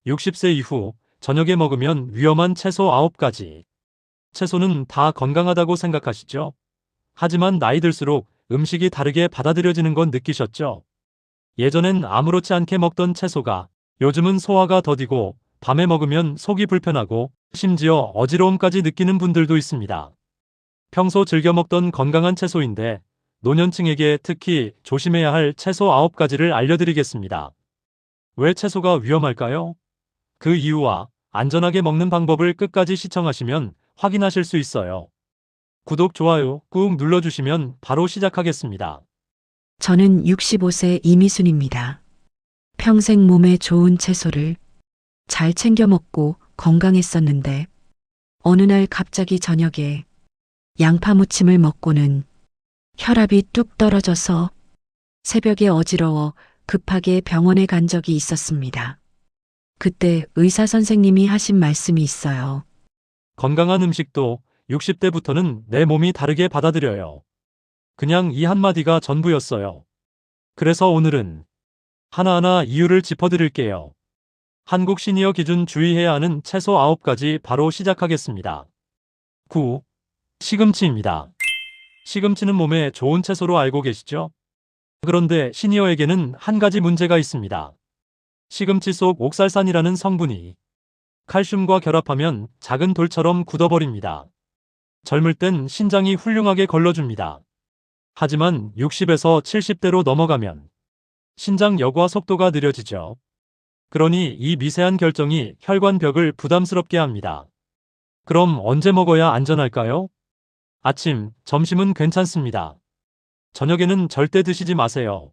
60세 이후 저녁에 먹으면 위험한 채소 9가지. 채소는 다 건강하다고 생각하시죠? 하지만 나이 들수록 음식이 다르게 받아들여지는 건 느끼셨죠? 예전엔 아무렇지 않게 먹던 채소가 요즘은 소화가 더디고 밤에 먹으면 속이 불편하고 심지어 어지러움까지 느끼는 분들도 있습니다. 평소 즐겨 먹던 건강한 채소인데 노년층에게 특히 조심해야 할 채소 9가지를 알려드리겠습니다. 왜 채소가 위험할까요? 그 이유와 안전하게 먹는 방법을 끝까지 시청하시면 확인하실 수 있어요. 구독, 좋아요 꾹 눌러주시면 바로 시작하겠습니다. 저는 65세 이미순입니다. 평생 몸에 좋은 채소를 잘 챙겨 먹고 건강했었는데 어느 날 갑자기 저녁에 양파 무침을 먹고는 혈압이 뚝 떨어져서 새벽에 어지러워 급하게 병원에 간 적이 있었습니다. 그때 의사 선생님이 하신 말씀이 있어요. 건강한 음식도 60대부터는 내 몸이 다르게 받아들여요. 그냥 이 한마디가 전부였어요. 그래서 오늘은 하나하나 이유를 짚어드릴게요. 한국 시니어 기준 주의해야 하는 채소 9가지 바로 시작하겠습니다. 9. 시금치입니다. 시금치는 몸에 좋은 채소로 알고 계시죠? 그런데 시니어에게는 한 가지 문제가 있습니다. 시금치 속 옥살산이라는 성분이 칼슘과 결합하면 작은 돌처럼 굳어버립니다. 젊을 땐 신장이 훌륭하게 걸러줍니다. 하지만 60에서 70대로 넘어가면 신장 여과 속도가 느려지죠. 그러니 이 미세한 결정이 혈관벽을 부담스럽게 합니다. 그럼 언제 먹어야 안전할까요? 아침, 점심은 괜찮습니다. 저녁에는 절대 드시지 마세요.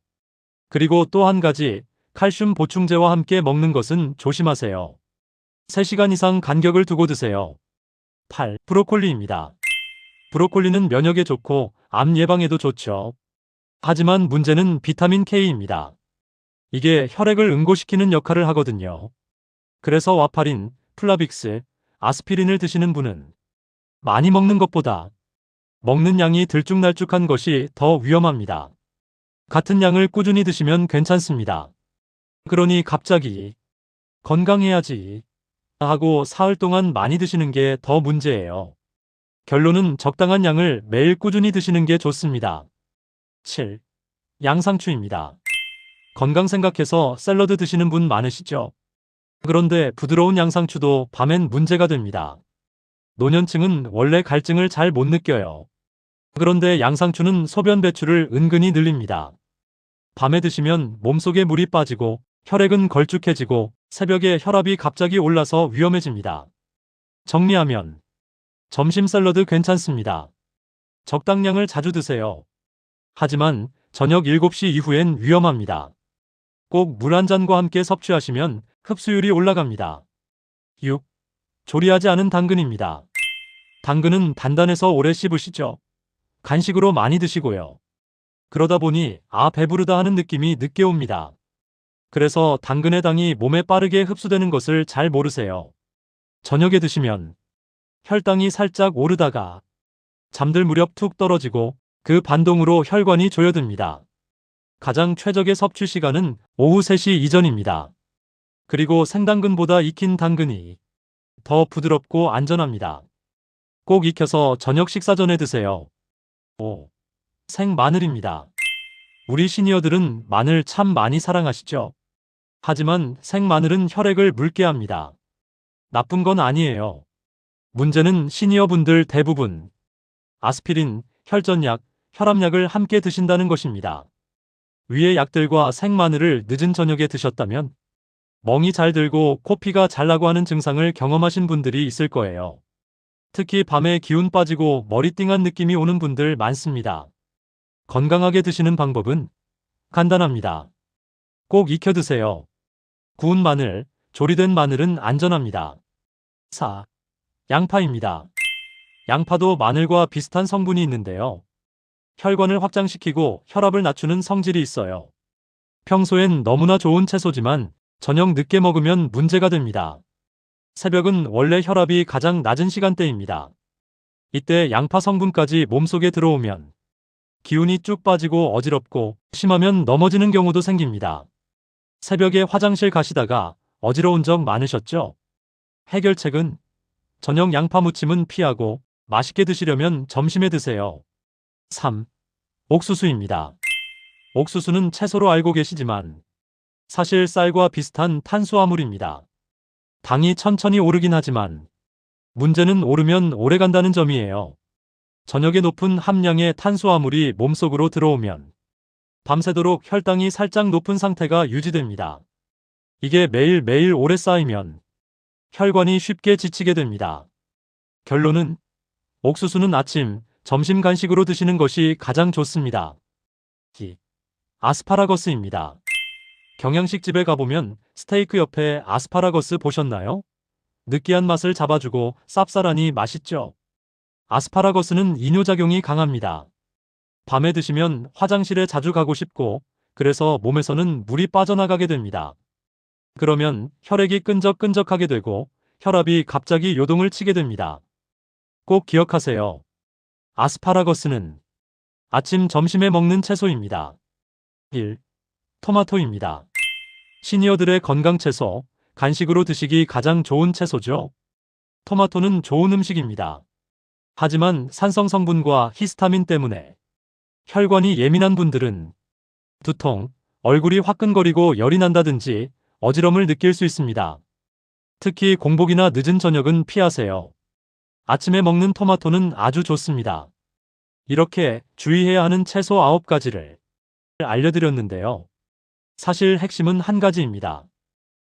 그리고 또 한 가지, 칼슘 보충제와 함께 먹는 것은 조심하세요. 3시간 이상 간격을 두고 드세요. 8. 브로콜리입니다. 브로콜리는 면역에 좋고 암 예방에도 좋죠. 하지만 문제는 비타민 K입니다. 이게 혈액을 응고시키는 역할을 하거든요. 그래서 와파린, 플라빅스, 아스피린을 드시는 분은 많이 먹는 것보다 먹는 양이 들쭉날쭉한 것이 더 위험합니다. 같은 양을 꾸준히 드시면 괜찮습니다. 그러니 갑자기 건강해야지 하고 사흘 동안 많이 드시는 게 더 문제예요. 결론은 적당한 양을 매일 꾸준히 드시는 게 좋습니다. 7. 양상추입니다. 건강 생각해서 샐러드 드시는 분 많으시죠? 그런데 부드러운 양상추도 밤엔 문제가 됩니다. 노년층은 원래 갈증을 잘 못 느껴요. 그런데 양상추는 소변 배출을 은근히 늘립니다. 밤에 드시면 몸속에 물이 빠지고 혈액은 걸쭉해지고 새벽에 혈압이 갑자기 올라서 위험해집니다. 정리하면 점심 샐러드 괜찮습니다. 적당량을 자주 드세요. 하지만 저녁 7시 이후엔 위험합니다. 꼭 물 한 잔과 함께 섭취하시면 흡수율이 올라갑니다. 6. 조리하지 않은 당근입니다. 당근은 단단해서 오래 씹으시죠? 간식으로 많이 드시고요. 그러다 보니 배부르다 하는 느낌이 늦게 옵니다. 그래서 당근의 당이 몸에 빠르게 흡수되는 것을 잘 모르세요. 저녁에 드시면 혈당이 살짝 오르다가 잠들 무렵 툭 떨어지고 그 반동으로 혈관이 조여듭니다. 가장 최적의 섭취 시간은 오후 3시 이전입니다. 그리고 생당근보다 익힌 당근이 더 부드럽고 안전합니다. 꼭 익혀서 저녁 식사 전에 드세요. 5. 생마늘입니다. 우리 시니어들은 마늘 참 많이 사랑하시죠? 하지만 생마늘은 혈액을 묽게 합니다. 나쁜 건 아니에요. 문제는 시니어분들 대부분 아스피린, 혈전약, 혈압약을 함께 드신다는 것입니다. 위의 약들과 생마늘을 늦은 저녁에 드셨다면 멍이 잘 들고 코피가 잘 나고 하는 증상을 경험하신 분들이 있을 거예요. 특히 밤에 기운 빠지고 머리띵한 느낌이 오는 분들 많습니다. 건강하게 드시는 방법은 간단합니다. 꼭 익혀 드세요. 구운 마늘, 조리된 마늘은 안전합니다. 4. 양파입니다. 양파도 마늘과 비슷한 성분이 있는데요. 혈관을 확장시키고 혈압을 낮추는 성질이 있어요. 평소엔 너무나 좋은 채소지만 저녁 늦게 먹으면 문제가 됩니다. 새벽은 원래 혈압이 가장 낮은 시간대입니다. 이때 양파 성분까지 몸속에 들어오면 기운이 쭉 빠지고 어지럽고 심하면 넘어지는 경우도 생깁니다. 새벽에 화장실 가시다가 어지러운 적 많으셨죠? 해결책은 저녁 양파 무침은 피하고 맛있게 드시려면 점심에 드세요. 3. 옥수수입니다. 옥수수는 채소로 알고 계시지만 사실 쌀과 비슷한 탄수화물입니다. 당이 천천히 오르긴 하지만 문제는 오르면 오래 간다는 점이에요. 저녁에 높은 함량의 탄수화물이 몸속으로 들어오면 밤새도록 혈당이 살짝 높은 상태가 유지됩니다. 이게 매일매일 오래 쌓이면 혈관이 쉽게 지치게 됩니다. 결론은 옥수수는 아침, 점심 간식으로 드시는 것이 가장 좋습니다. 아스파라거스입니다. 경양식집에 가보면 스테이크 옆에 아스파라거스 보셨나요? 느끼한 맛을 잡아주고 쌉싸라니 맛있죠? 아스파라거스는 이뇨작용이 강합니다. 밤에 드시면 화장실에 자주 가고 싶고 그래서 몸에서는 물이 빠져나가게 됩니다. 그러면 혈액이 끈적끈적하게 되고 혈압이 갑자기 요동을 치게 됩니다. 꼭 기억하세요. 아스파라거스는 아침 점심에 먹는 채소입니다. 1. 토마토입니다. 시니어들의 건강 채소, 간식으로 드시기 가장 좋은 채소죠. 토마토는 좋은 음식입니다. 하지만 산성 성분과 히스타민 때문에 혈관이 예민한 분들은 두통, 얼굴이 화끈거리고 열이 난다든지 어지럼을 느낄 수 있습니다. 특히 공복이나 늦은 저녁은 피하세요. 아침에 먹는 토마토는 아주 좋습니다. 이렇게 주의해야 하는 채소 9가지를 알려드렸는데요. 사실 핵심은 한 가지입니다.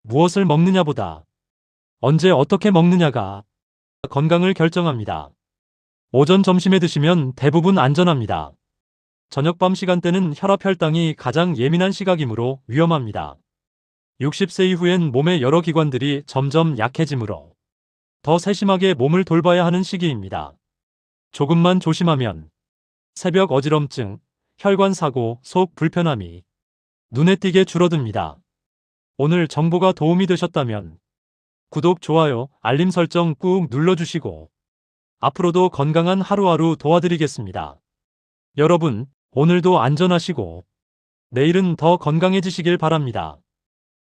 무엇을 먹느냐보다 언제 어떻게 먹느냐가 건강을 결정합니다. 오전 점심에 드시면 대부분 안전합니다. 저녁 밤 시간대는 혈압 혈당이 가장 예민한 시각이므로 위험합니다. 60세 이후엔 몸의 여러 기관들이 점점 약해지므로 더 세심하게 몸을 돌봐야 하는 시기입니다. 조금만 조심하면 새벽 어지럼증, 혈관 사고, 속 불편함이 눈에 띄게 줄어듭니다. 오늘 정보가 도움이 되셨다면 구독, 좋아요, 알림 설정 꾹 눌러주시고 앞으로도 건강한 하루하루 도와드리겠습니다. 여러분, 오늘도 안전하시고 내일은 더 건강해지시길 바랍니다.